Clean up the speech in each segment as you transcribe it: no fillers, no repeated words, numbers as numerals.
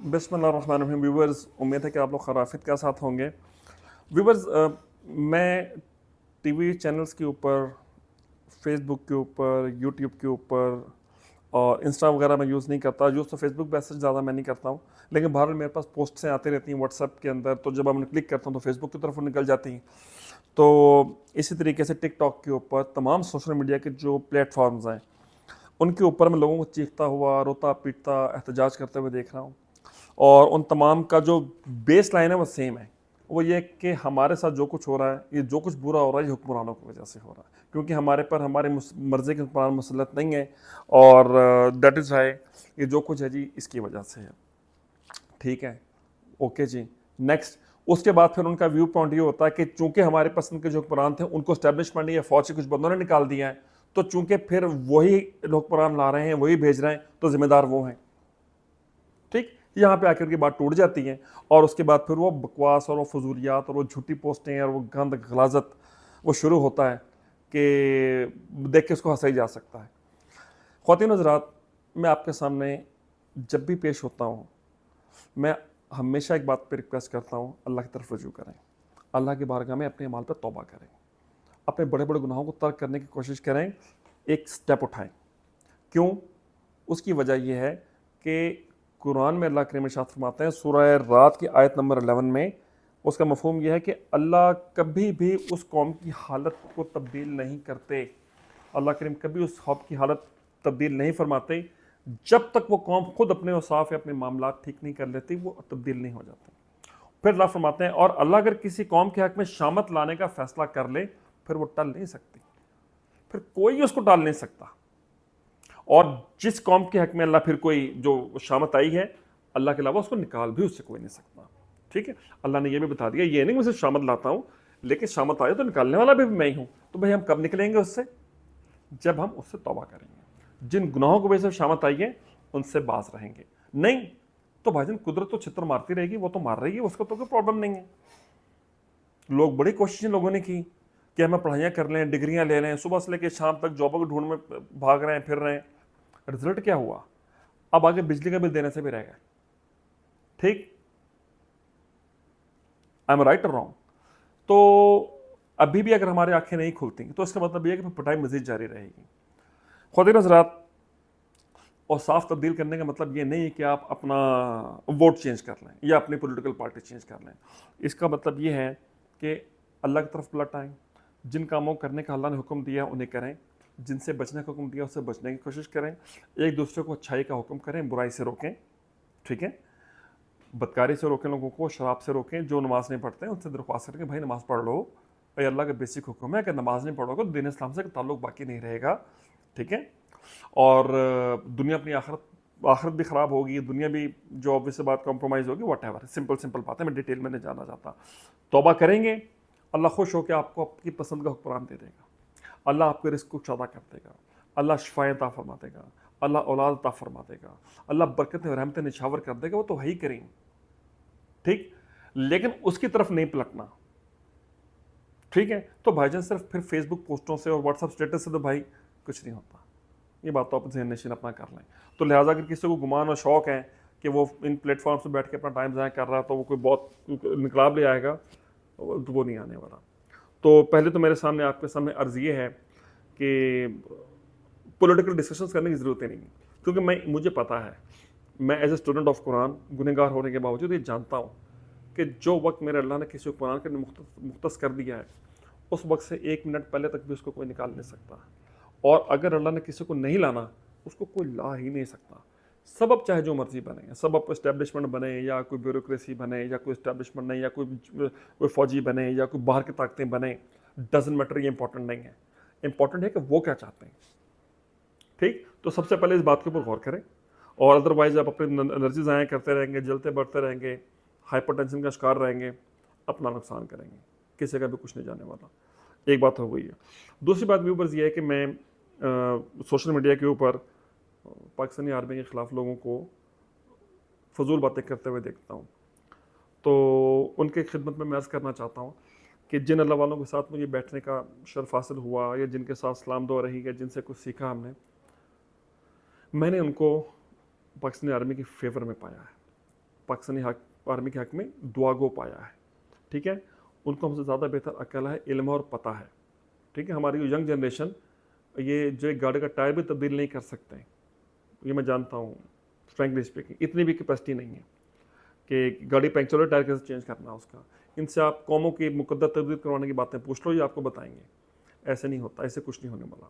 بسم اللہ الرحمن الرحیم. ویورز, امید ہے کہ آپ لوگ خرافت کے ساتھ ہوں گے. ویورز, میں ٹی وی چینلز کے اوپر, فیس بک کے اوپر, یوٹیوب کے اوپر اور انسٹا وغیرہ میں یوز نہیں کرتا. یوز تو فیس بک پہ زیادہ میں نہیں کرتا ہوں, لیکن بہرحال میرے پاس پوسٹیں آتی رہتی ہیں واٹس ایپ کے اندر, تو جب میں کلک کرتا ہوں تو فیس بک کی طرف وہ نکل جاتی ہیں. تو اسی طریقے سے ٹک ٹاک کے اوپر, تمام سوشل میڈیا کے جو پلیٹ فارمز ہیں ان کے اوپر میں لوگوں کو چیختا ہوا, روتا پیٹتا, احتجاج کرتے ہوئے دیکھ رہا ہوں. اور ان تمام کا جو بیس لائن ہے وہ سیم ہے. وہ یہ کہ ہمارے ساتھ جو کچھ ہو رہا ہے, یہ جو کچھ برا ہو رہا ہے, یہ حکمرانوں کی وجہ سے ہو رہا ہے, کیونکہ ہمارے پر ہمارے مرضی کے حکمران مسلط نہیں ہے. اور دیٹ از وائی یہ جو کچھ ہے جی اس کی وجہ سے ہے. ٹھیک ہے, اوکے جی. نیکسٹ, اس کے بعد پھر ان کا ویو پوائنٹ یہ ہوتا ہے کہ چونکہ ہمارے پسند کے جو حکمران تھے ان کو اسٹیبلشمنٹ یا فوج سے کچھ بندوں نے نکال دیا ہے, تو چونکہ پھر وہی حکمران لا رہے ہیں, وہی بھیج رہے ہیں, تو ذمہ دار وہ ہیں. ٹھیک, یہاں پہ آ کر کی بات ٹوٹ جاتی ہے. اور اس کے بعد پھر وہ بکواس اور وہ فضولیات اور وہ جھوٹی پوسٹیں اور وہ گند غلاظت وہ شروع ہوتا ہے کہ دیکھ کے اس کو ہنسا ہی جا سکتا ہے. خواتین حضرات, میں آپ کے سامنے جب بھی پیش ہوتا ہوں, میں ہمیشہ ایک بات پہ ریکویسٹ کرتا ہوں, اللہ کی طرف رجوع کریں, اللہ کی بارگاہ میں اپنے اعمال پہ توبہ کریں, اپنے بڑے بڑے گناہوں کو ترک کرنے کی کوشش کریں, ایک سٹیپ اٹھائیں. کیوں؟ اس کی وجہ یہ ہے کہ قرآن میں اللہ کریم ارشاد فرماتے ہیں سورہ رات کی آیت نمبر 11 میں, اس کا مفہوم یہ ہے کہ اللہ کبھی بھی اس قوم کی حالت کو تبدیل نہیں کرتے. اللہ کریم کبھی اس قوم کی حالت تبدیل نہیں فرماتے جب تک وہ قوم خود اپنے اوصاف یا اپنے معاملات ٹھیک نہیں کر لیتی, وہ تبدیل نہیں ہو جاتے. پھر اللہ فرماتے ہیں اور اللہ اگر کسی قوم کے حق میں شامت لانے کا فیصلہ کر لے پھر وہ ٹل نہیں سکتی, پھر کوئی اس کو ٹال نہیں سکتا. اور جس قوم کے حق میں اللہ پھر کوئی جو شامت آئی ہے, اللہ کے علاوہ اس کو نکال بھی اس سے کوئی نہیں سکتا. ٹھیک ہے, اللہ نے یہ بھی بتا دیا, یہ نہیں میں صرف شامت لاتا ہوں, لیکن شامت آئے تو نکالنے والا بھی میں ہی ہوں. تو بھائی ہم کب نکلیں گے اس سے؟ جب ہم اس سے توبہ کریں گے. جن گناہوں کو وجہ سے شامت آئی ہے ان سے باز رہیں گے. نہیں تو بھائی جان قدرت تو چھتر مارتی رہے گی, وہ تو مار رہی ہے, اس کو تو کوئی پرابلم نہیں ہے. لوگ بڑی کوششیں لوگوں نے کی کہ ہمیں پڑھائیاں کر لیں, ڈگریاں لے لیں, صبح سے لے کے شام تک جابوں کو ڈھونڈ میں بھاگ رہے ہیں, پھر رہے ہیں. رزلٹ کیا ہوا؟ اب آگے بجلی کا بل دینے سے بھی رہ گئے. ٹھیک, آئی ایم رائٹ اور رانگ؟ تو ابھی بھی اگر ہماری آنکھیں نہیں کھلتی تو اس کا مطلب یہ ہے کہ پٹائی مزید جاری رہے گی. خواتین حضرات, اور صاف تبدیل کرنے کا مطلب یہ نہیں ہے کہ آپ اپنا ووٹ چینج کر لیں یا اپنی پولیٹیکل پارٹی چینج کر لیں. اس کا مطلب یہ ہے کہ اللہ کی طرف پلٹ آئیں, جن کاموں کرنے کا اللہ نے حکم دیا انہیں کریں, جن سے بچنے کا حکم دیا اس سے بچنے کی کوشش کریں, ایک دوسرے کو اچھائی کا حکم کریں, برائی سے روکیں. ٹھیک ہے, بدکاری سے روکیں لوگوں کو, شراب سے روکیں. جو نماز نہیں پڑھتے ہیں ان سے درخواست کریں کہ بھائی نماز پڑھ لو, بھائی اللہ کا بیسک حکم ہے کہ نماز نہیں پڑھو گے تو دین اسلام سے تعلق باقی نہیں رہے گا. ٹھیک ہے, اور دنیا اپنی آخرت بھی خراب ہوگی, دنیا بھی جو obvious سے بات کمپرومائز ہوگی, واٹ ایور. سمپل بات ہے, میں ڈیٹیل میں نہیں جانا چاہتا. توبہ کریں گے, اللہ خوش ہو کے آپ کو آپ کی پسند کا حکمران دے دے گا, اللہ آپ کے رزق کو زیادہ کر دے گا, اللہ شفائیں عطا فرما دے گا, اللہ اولاد عطا فرما دے گا, اللہ برکتیں اور رحمتیں نچھاور کر دے گا, وہ تو وہی کریں. ٹھیک, لیکن اس کی طرف نہیں پلٹنا. ٹھیک ہے, تو بھائی جان صرف پھر فیس بک پوسٹوں سے اور واٹس ایپ اسٹیٹس سے تو بھائی کچھ نہیں ہوتا. یہ بات تو آپ ذہن نشین اپنا کر لیں. تو لہٰذا اگر کسی کو گمان اور شوق ہے کہ وہ ان پلیٹ فارم سے بیٹھ کے اپنا ٹائم ضائع کر رہا ہے تو وہ کوئی بہت انقلاب لے آئے گا, وہ نہیں آنے والا. تو پہلے تو میرے سامنے آپ کے سامنے عرض یہ ہے کہ پولیٹیکل ڈسکشنز کرنے کی ضرورت ہی نہیں, کیونکہ مجھے پتہ ہے, میں ایز اے اسٹوڈنٹ آف قرآن گنہگار ہونے کے باوجود یہ جانتا ہوں کہ جو وقت میرے اللہ نے کسی کو قرآن کے مختص کر دیا ہے اس وقت سے 1 منٹ پہلے تک بھی اس کو کوئی نکال نہیں سکتا. اور اگر اللہ نے کسی کو نہیں لانا اس کو کوئی لا ہی نہیں سکتا. سبب چاہے جو مرضی بنے, سبب اسٹیبلشمنٹ بنے یا کوئی بیوروکریسی بنے یا کوئی اسٹیبلشمنٹ نہیں یا کوئی فوجی بنے یا کوئی باہر کی طاقتیں بنے, ڈزنٹ میٹر. یہ امپورٹنٹ نہیں ہے, امپورٹنٹ ہے کہ وہ کیا چاہتے ہیں. ٹھیک, تو سب سے پہلے اس بات کے اوپر غور کریں, اور ادروائز آپ اپنی انرجی ضائع کرتے رہیں گے, جلتے بڑھتے رہیں گے, ہائپر ٹینشن کا شکار رہیں گے, اپنا نقصان کریں گے, کسی کا بھی کچھ نہیں جانے والا. ایک بات ہو گئی ہے. دوسری بات بھی اوپر یہ ہے کہ میں سوشل میڈیا کے اوپر پاکستانی آرمی کے خلاف لوگوں کو فضول باتیں کرتے ہوئے دیکھتا ہوں. تو ان کے خدمت میں عرض کرنا چاہتا ہوں کہ جن اللہ والوں کے ساتھ مجھے بیٹھنے کا شرف حاصل ہوا یا جن کے ساتھ سلام دعا رہی یا جن سے کچھ سیکھا ہم نے, میں نے ان کو پاکستانی آرمی کی فیور میں پایا ہے. پاکستانی آرمی کے حق میں دعا گو پایا ہے. ٹھیک ہے, ان کو ہم سے زیادہ بہتر عقل ہے, علم ہے اور پتہ ہے. ٹھیک ہے, ہماری جو ینگ جنریشن یہ جو ایک گاڑی کا ٹائر بھی تبدیل نہیں کر سکتے, یہ میں جانتا ہوں فرینکلی اسپیکنگ, اتنی بھی کیپیسٹی نہیں ہے کہ گاڑی پنکچر ہو ٹائر کیسے چینج کرنا اس کا. ان سے آپ قوموں کی مقدر تبدیل کروانے کی باتیں پوچھ لو, یہ آپ کو بتائیں گے. ایسے نہیں ہوتا, ایسے کچھ نہیں ہونے والا.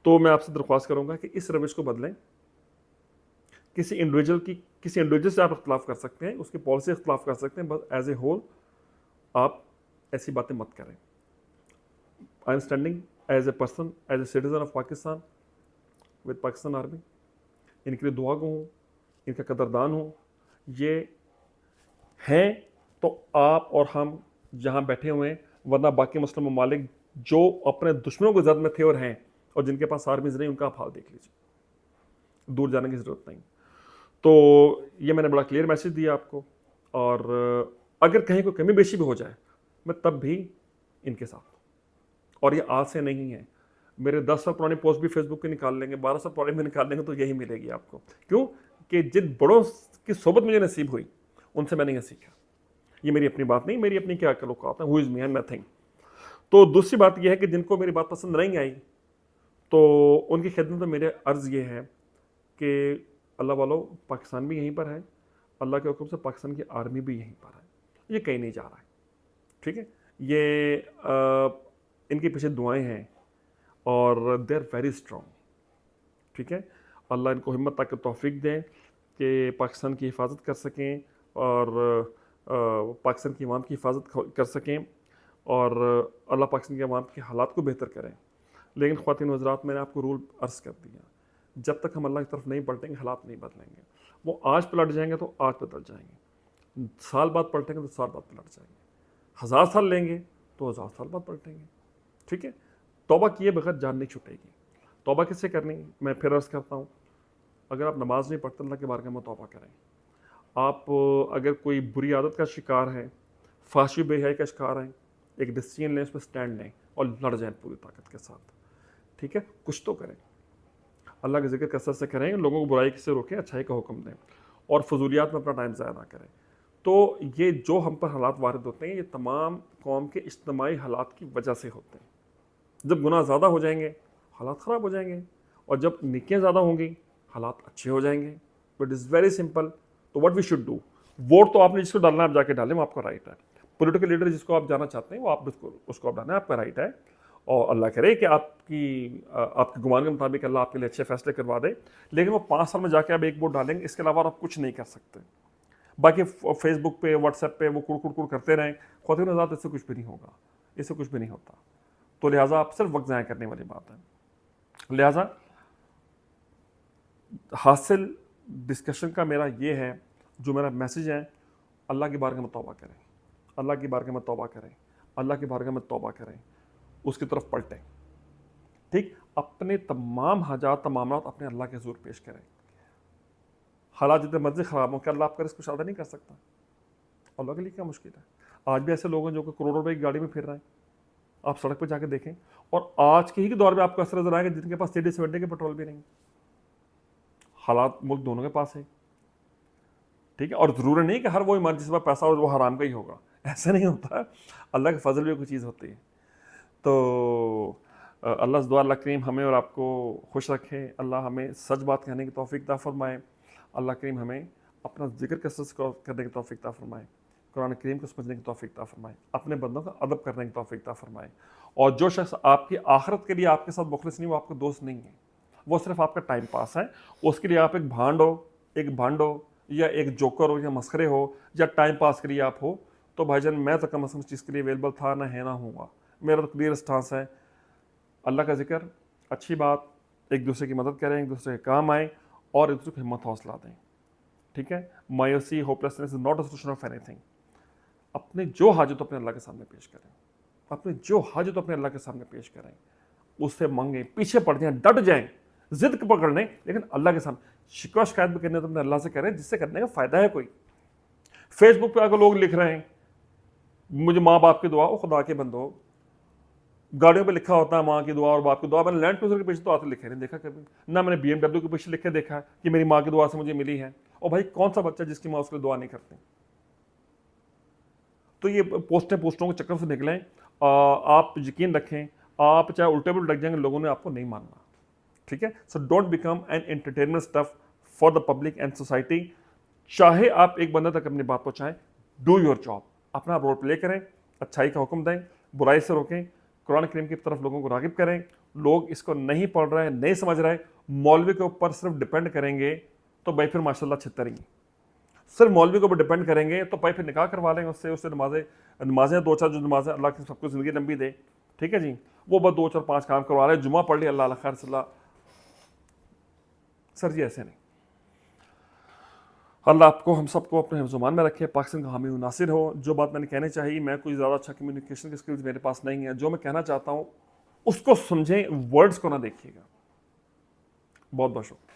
تو میں آپ سے درخواست کروں گا کہ اس روش کو بدلیں. کسی انڈیویجول سے آپ اختلاف کر سکتے ہیں, اس کی پالیسی اختلاف کر سکتے ہیں, بس ایز اے ہول آپ ایسی باتیں مت کریں. I am standing as a person, as a citizen of Pakistan with Pakistan army. ان کے لیے دعا گو ہوں, ان کا قدردان ہوں. یہ ہیں تو آپ اور ہم جہاں بیٹھے ہوئے ہیں, ورنہ باقی مسلم ممالک جو اپنے دشمنوں کو زد میں تھے اور ہیں, اور جن کے پاس آرمیز نہیں, ان کا آپ حال دیکھ لیجیے. دور جانے کی ضرورت نہیں. تو یہ میں نے بڑا کلیئر میسج دیا آپ کو. اور اگر کہیں کوئی کمی بیشی بھی ہو جائے, میں تب بھی ان کے ساتھ. اور یہ آج سے نہیں ہے, میرے 10 سال پرانی پوسٹ بھی فیس بک پہ نکال لیں گے, 12 سال پرانے میں نکال لیں گے, تو یہی ملے گی آپ کو. کیوں کہ جن بڑوں کی صحبت مجھے نصیب ہوئی, ان سے میں نے یہ سیکھا. یہ میری اپنی بات نہیں, میری اپنی کیا اوقات ہے, ہو از می اینڈ نتھنگ. تو دوسری بات یہ ہے کہ جن کو میری بات پسند نہیں آئی, تو ان کی خدمت میں میرے عرض یہ ہے کہ اللہ والو, پاکستان بھی یہیں پر ہے, اللہ کے حکم سے پاکستان کی آرمی بھی یہیں پر ہے, یہ کہیں نہیں جا رہا ہے. ٹھیک ہے, یہ ان کے پیچھے دعائیں ہیں, اور دے آر ویری اسٹرانگ. ٹھیک ہے, اللہ ان کو ہمت تک توفیق دیں کہ پاکستان کی حفاظت کر سکیں, اور پاکستان کی عوام کی حفاظت کر سکیں, اور اللہ پاکستان کی عوام کے حالات کو بہتر کریں. لیکن خواتین و حضرات, میں نے آپ کو رول عرض کر دیا, جب تک ہم اللہ کی طرف نہیں پلٹیں گے, حالات نہیں بدلیں گے. وہ آج پلٹ جائیں گے تو آج بدل جائیں گے, سال بعد پلٹیں گے تو سال بعد پلٹ جائیں گے, 1000 سال لیں گے تو 1000 سال بعد پلٹیں گے. ٹھیک ہے, توبہ کیے بغیر جان نہیں چھٹے گی. توبہ کس سے کرنی, میں پھر عرض کرتا ہوں, اگر آپ نماز نہیں پڑھتے, اللہ کے بارگاہ میں توبہ کریں. آپ اگر کوئی بری عادت کا شکار ہیں, فحشی بے حیائی کا شکار ہیں, ایک ڈیسیجن لیں, اس پہ سٹینڈ لیں اور لڑ جائیں پوری طاقت کے ساتھ. ٹھیک ہے, کچھ تو کریں, اللہ کا ذکر کثرت سے کریں, لوگوں کو برائی سے روکیں, اچھائی کا حکم دیں, اور فضولیات میں اپنا ٹائم ضائع نہ کریں. تو یہ جو ہم پر حالات وارد ہوتے ہیں, یہ تمام قوم کے اجتماعی حالات کی وجہ سے ہوتے ہیں. جب گناہ زیادہ ہو جائیں گے, حالات خراب ہو جائیں گے, اور جب نیکیاں زیادہ ہوں گی, حالات اچھے ہو جائیں گے. But is very simple. تو what we should do, vote تو آپ نے جس کو ڈالنا ہے آپ جا کے ڈالیں, وہ آپ کا رائٹ ہے. پولیٹیکل لیڈر جس کو آپ جانا چاہتے ہیں, وہ آپ اس کو آپ ڈالیں, آپ کا رائٹ ہے. اور اللہ کرے کہ آپ کے گمان کے مطابق اللہ آپ کے لیے اچھے فیصلے کروا دے. لیکن وہ 5 سال میں جا کے آپ ایک ووٹ ڈالیں گے, اس کے علاوہ آپ کچھ نہیں کر سکتے. باقی فیس بک پہ, واٹس ایپ پہ وہ کڑ کرتے رہیں, خواتین آزاد, اس سے کچھ بھی نہیں ہوگا, اس سے کچھ بھی نہیں ہوتا. تو لہٰذا آپ صرف وقت ضائع کرنے والی بات ہے. لہٰذا حاصل ڈسکشن کا میرا یہ ہے, جو میرا میسج ہے, اللہ کی بارگاہ میں توبہ کریں, اللہ کی بارگاہ میں توبہ کریں, اللہ کی بارگاہ میں توبہ کریں, اس کی طرف پلٹیں. ٹھیک, اپنے تمام حاجات معاملات اپنے اللہ کے حضور پیش کریں. حالات جتنے مرضی خراب ہوں, کہ اللہ آپ کا رزق کشادہ نہیں کر سکتا؟ اللہ کے لیے کیا مشکل ہے؟ آج بھی ایسے لوگ ہیں جو کہ کروڑوں روپے کی گاڑی میں پھر رہے ہیں, آپ سڑک پہ جا کے دیکھیں. اور آج کے ہی دور میں آپ کو ایسا نظر آئے گا جن کے پاس 70 کے پیٹرول بھی نہیں. حالات ملک دونوں کے پاس ہیں. ٹھیک ہے, اور ضروری نہیں کہ ہر وہ ایمان جس پر پیسہ ہو وہ حرام کا ہی ہوگا, ایسا نہیں ہوتا. اللہ کے فضل بھی کوئی چیز ہوتی ہے. تو اللہ سے دعا, اللہ کریم ہمیں اور آپ کو خوش رکھے, اللہ ہمیں سچ بات کہنے کی توفیق عطا فرمائے, اللہ کریم ہمیں اپنا ذکر کثرت کرنے کی توفیق عطا فرمائے, قرآن کریم کو سمجھنے کی توفیق عطا فرمائے, اپنے بندوں کا ادب کرنے کی توفیق عطا فرمائے. اور جو شخص آپ کی آخرت کے لیے آپ کے ساتھ مخلص نہیں, وہ آپ کا دوست نہیں ہے, وہ صرف آپ کا ٹائم پاس ہے. اس کے لیے آپ ایک بھانڈ ہو یا ایک جوکر ہو یا مسخرے ہو یا ٹائم پاس کے لیے آپ ہو, تو بھائی جان میں تو کم از کم اس چیز کے لیے اویلیبل تھا نہ ہے نہ ہوں گا. میرا تو کلیئر اسٹانس ہے, اللہ کا ذکر, اچھی بات, ایک دوسرے کی مدد کریں, ایک دوسرے کے کام آئیں, اور ایک دوسرے کو ہمت حوصلہ دیں. ٹھیک ہے, مایوسی, hopelessness is not a solution of اینی تھنگ. اپنے جو حاجت اپنے اللہ کے سامنے پیش کریں, اپنے جو حاجت اپنے اللہ کے سامنے پیش کریں, اس سے مانگیں, پیچھے پڑ جائیں, ڈٹ جائیں, ضد پکڑ لیں, لیکن اللہ کے سامنے. شکوہ شکایت بھی کرنے تو اپنے اللہ سے کریں, جس سے کرنے کا فائدہ ہے کوئی. فیس بک پہ اگر لوگ لکھ رہے ہیں مجھے ماں باپ کی دعا, او خدا کے بندو, گاڑیوں پہ لکھا ہوتا ہے ماں کی دعا اور باپ کی دعا, میں نے لینڈ کروزر کے پیچھے تو آتے لکھے نہیں دیکھا کبھی, نہ میں نے BMW کے پیچھے لکھے دیکھا کہ میری ماں کی دعا سے مجھے ملی ہے. اور بھائی کون سا بچہ جس کی ماں اس کے لیے دعا نہیں کرتی؟ تو یہ پوسٹوں کے چکر سے نکلیں. آپ یقین رکھیں آپ چاہے الٹے پلٹے لگ جائیں گے, لوگوں نے آپ کو نہیں ماننا, ٹھیک ہے. So don't become an entertainment stuff for the public and society. چاہے آپ ایک بندے تک اپنی بات پہنچائیں, ڈو یور جاب, اپنا رول پلے کریں, اچھائی کا حکم دیں, برائی سے روکیں, قرآن کریم کی طرف لوگوں کو راغب کریں. لوگ اس کو نہیں پڑھ رہے ہیں, نہیں سمجھ رہے, مولوی کے اوپر صرف ڈپینڈ کریں گے تو بھائی پھر ماشاء اللہ چھتر ہی. صرف مولوی کے اوپر ڈپینڈ کریں گے تو بھائی پھر نکاح کروا لیں اس سے نمازیں 2-4 جو نمازیں, اللہ کی سب کو زندگی لمبی دے, ٹھیک ہے جی, وہ بس 2-4-5 کام کروا رہے ہیں, جمعہ پڑھ لیا اللہ خیر صلی اللہ. سر جی ایسے نہیں. اللہ آپ کو ہم سب کو اپنے حفظ و امان میں رکھے, پاکستان کا حامی و ناصر ہو. جو بات میں نے کہنی چاہیے, میں کوئی زیادہ اچھا کمیونیکیشن کی اسکلز میرے پاس نہیں ہے, جو میں کہنا چاہتا ہوں اس کو سمجھیں, ورڈز کو نہ دیکھیے گا. بہت بہت شکریہ.